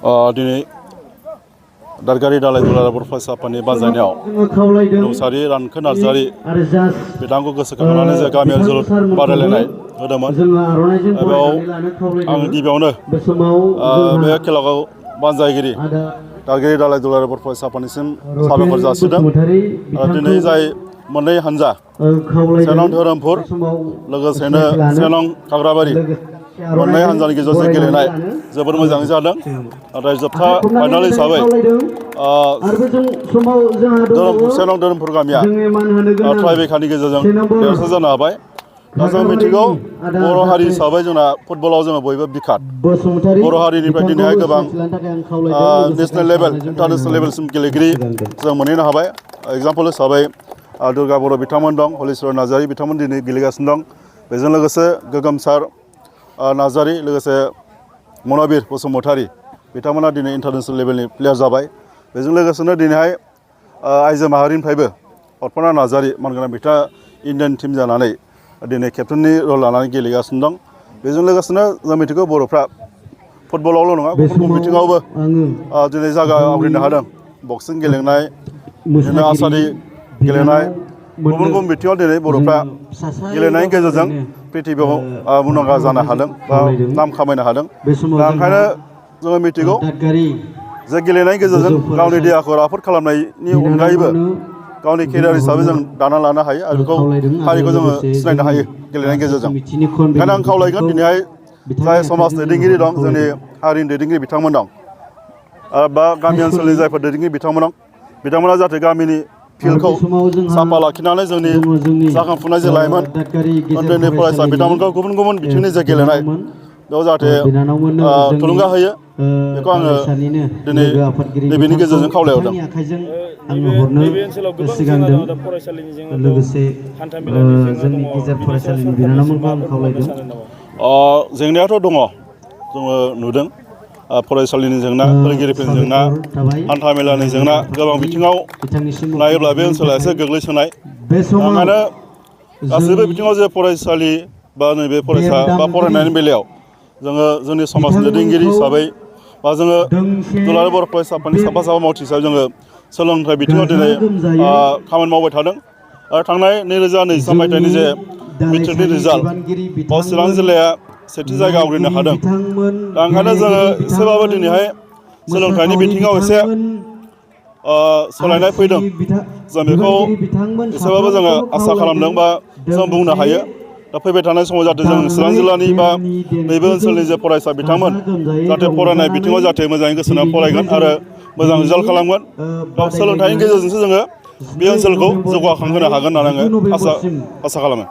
दिनै दादगारि दालाय दुलाराय बर' फरायसा आफादनि बानजायनायाव रुंसारि रानखो नार्जारि बिथांखौ गोसोखांनानै जों गामियारि जोलुर बादायलायनाय होदोंमोन। बेयाव आं गिबियावनो बे खेलाखौ बानजायगिरि दादगारि दालाय दुलाराय बर' फरायसा आफादनिसिम साबायखर जासिदों। दिनै जाय मोननै हानजा से नं धोरोमपुर लोगोसेनो से नं खाग्राबारि मोननै हानजानि गेजेराव गेलेनाय जोबोद मोजाङै जादों। नाथाय जोबथा फाइनाल हिसाबै से नं धोरोमपुर गामिया ट्राइबेकारनि गेजेरजों देरहासार जानो हाबाय। दा जों मिथिगौ बर' हारि हिसाबै जोंना फुटबलाव जोङो बयबो बिखात। बर' हारिनिफ्राय दिनैहाय गोबां नेसनेल लेभेल इन्टारनेसनेल लेभेलसिम गेलेगिरि जों मोनहैनो हाबाय। एग्जाम्पल हिसाबै दुर्गा बर' बिथांमोन दं, हलिचरन नार्जारि बिथांमोन दिनै गेलेगासिनो दं। बेजों लोगोसे गोगोमसार नार्जारि, लोगोसे मनबिर बसुमतारि बिथांमोना दिनै इन्टारनेसनेल लेभेलनि प्लेयार जाबाय। बेजों लोगोसेनो दिनैहाय आइजो माहारिनिफ्रायबो अर्पना नार्जारि मानगोनां बिथाङा इन्डियान टिम जानानै दिनै केप्टेननि रल लानानै गेलेगासिनो दं। बेजों लोगोसेनो जों मिथिगौ बर'फ्रा फुटबलावल' नङा गुबुन गुबुन बिथिङावबो दिनै जायगा आवग्रिनो हादों। बक्सिं गेलेनाय, बिदिनो आर्सारि गेलेनाय, गुबुन गुबुन बिथिङाव दिनै बर'फ्रा गेलेनायनि गेजेरजों प्रिथिबियाव मुंदांखा जानो हादों बा नाम खामायनो हादों। दा ओंखायनो जोङो मिथिगौ जे गेलेनायनि गेजेरजों गावनि देहाखौ राफोद खालामनायनि अनगायैबो गावनि केरियार हिसाबै जों दाना लानो हायो आरो बेखौ हारिखौ जोङो सिनायनो हायो गेलेनायनि गेजेरजों। ओंखायनो आं खावलायगोन दिनैहाय जाय समाज दैदेनगिरि दं, जोंनि हारिनि दैदेनगिरि बिथांमोन दं, बा गामि ओनसोलनि जायफोर दैदेनगिरि बिथांमोन दं, बिथांमोना जाहाथे गामिनि फिल्डखौ साफा लाखिनानै जोंनि जाखांफुनाय जे लाइमोन उन्दै उन्दै फरायसा बिथांमोनखौ गुबुन गुबुन बिथिंनि जे गेलेनाय बेयाव जाहाथे थुलुंगा होयो, बेखौ आङो दिनै नैबेनि गेजेरजों खावलायहरदों। नैबे ओनसोलाव गोबां जेंना दङ, दा फरायसालिनि जेंना दं, हान्था मेलानि जेंना दङ, बिनि सायाव सरकारनिसिम माबाफोर बुंहरनो सानो नामा? जेंनायाथ' दङ, जोङो नुदों फरायसालिनि जेंना, फोरोंगिरिफोरनि जेंना, हान्था मेलानि जेंना, गोबां बिथिङाव नायोब्ला बे ओनसोला एसे गोग्लैसोनाय। ओंखायनो गासैबो बिथिङाव जे फरायसालि बा नैबे फरायसा बा फरायनायनि बेलायाव जोङो जोंनि समाजनि दैदेनगिरि हिसाबै बा जोङो दुलाराय बर' फरायसा आफादनि साफा साफा मावथि हिसाबै जोङो सोलोंथाइ बिथिङाव दिनै खामानि मावबाय थादों। आरो थांनाय 2023 मायथाइनि जे मेट्रिकनि रिजाल्ट, बाव चिरां जिल्लाया सेथि जायगा आवग्रिनो हादों। दा ओंखायनो जोङो एसेबाबो दिनैहाय सोलोंथाइनि बिथिङाव एसे सोलायनाय फैदों। जों बेखौ एसेबाबो जोङो आसा खालामदों बा जों बुंनो हायो। दा फैबाय थानाय समाव जाहाथे जों चिरां जिल्लानि बा नैबे ओनसोलनि जे फरायसा बिथांमोन जाहाथे फरायनाय बिथिङाव जाहाथे मोजाङै गोसो होनानै फरायगोन आरो मोजां रिजाल्ट खालामगोन। दा सोलोंथाइनि गेजेरजोंसो जोङो बे ओनसोलखौ जौगाखांहोनो हागोन होननानै आङो आसा खालामो।